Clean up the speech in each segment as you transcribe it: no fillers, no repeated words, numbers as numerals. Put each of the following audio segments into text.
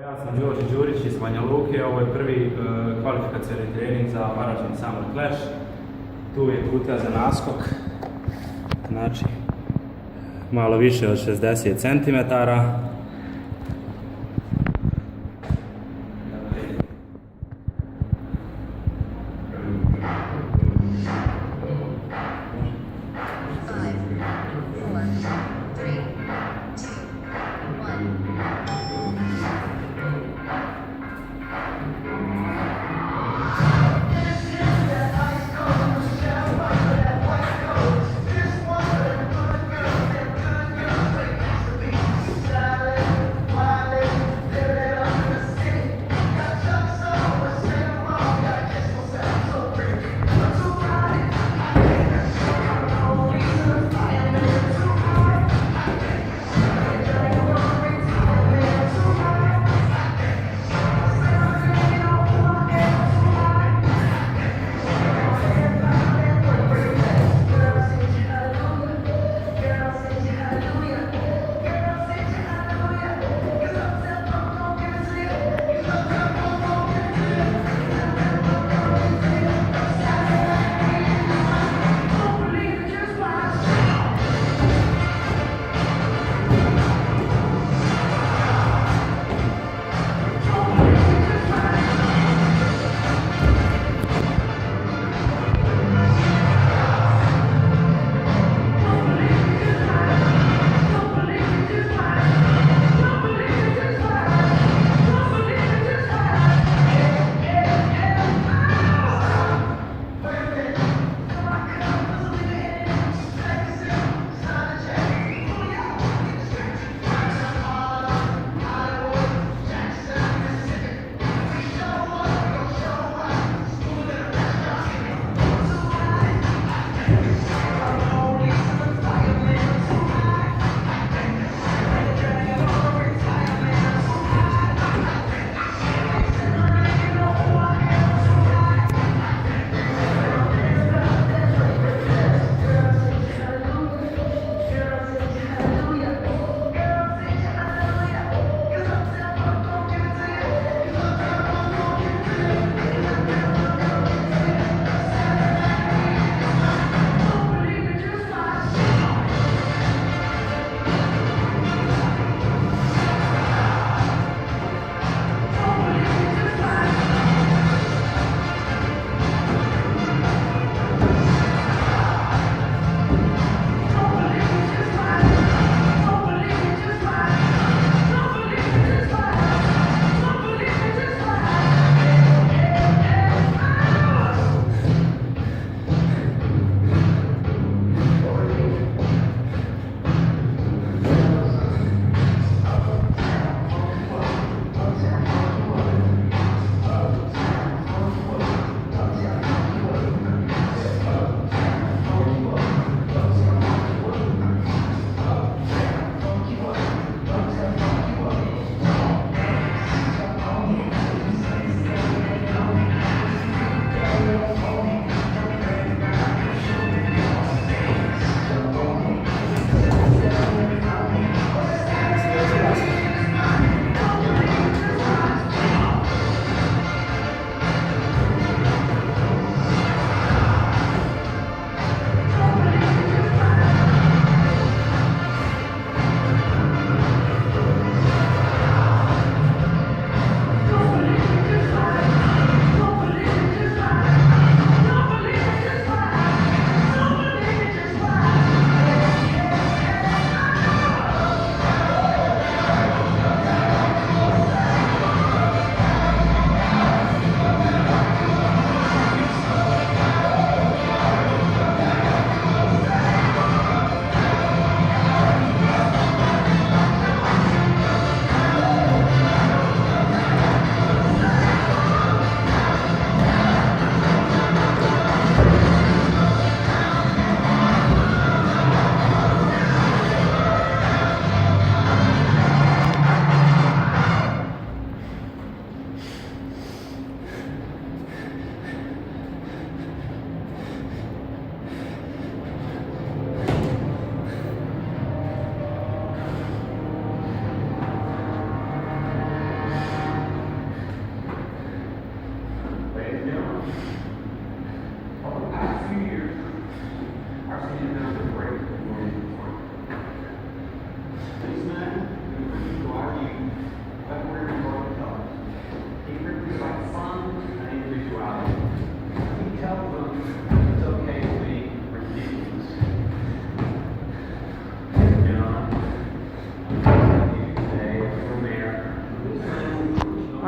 Ja sam Đorđe Đurić iz Banja Luke, ovo je prvi kvalifikacioni trening za Varaždin Summer Clash. Tu je kutija za naskok, znači malo više od 60 cm.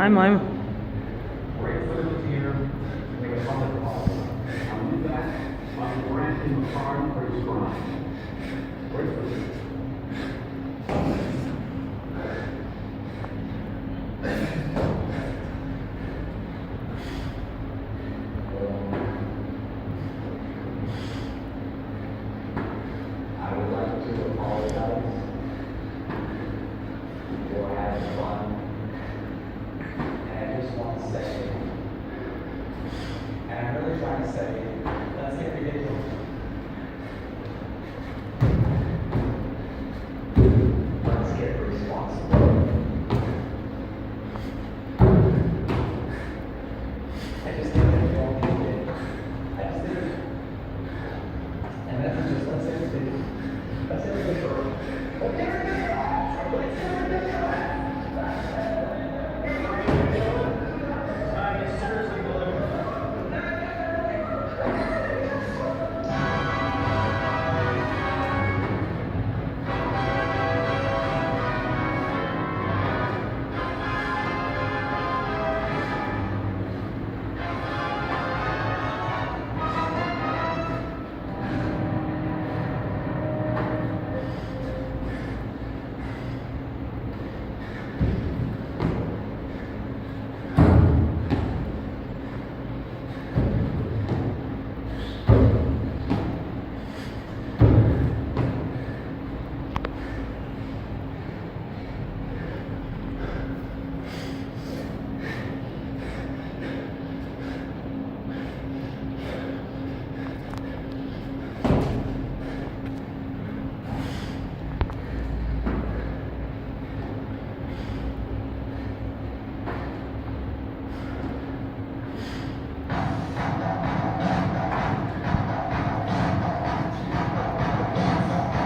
Ajmo, ajmo. Great foot here, make a solid ball. Now move back, on the branch in the arm for your spine. Great foot. I would like to apologize for having fun. And I just want to say, and I'm really trying to say, let's get ridiculous. Let's get responsible. I just think that we all need it. I just did it. And then just let's say it's big. Let's say it's short.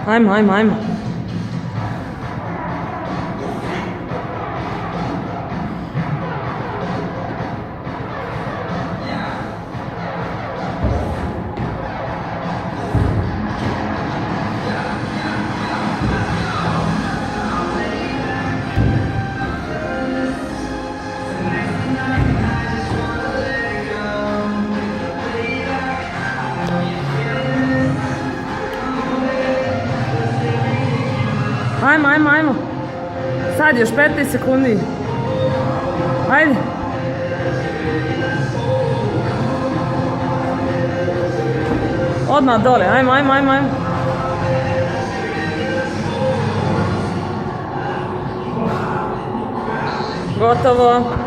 Ajmo, ajmo, ajmo. Ajmo, ajmo, ajmo. Sad još 15 sekundi. Ajde. Odmah dole, ajmo, ajmo, ajmo, ajmo. Gotovo.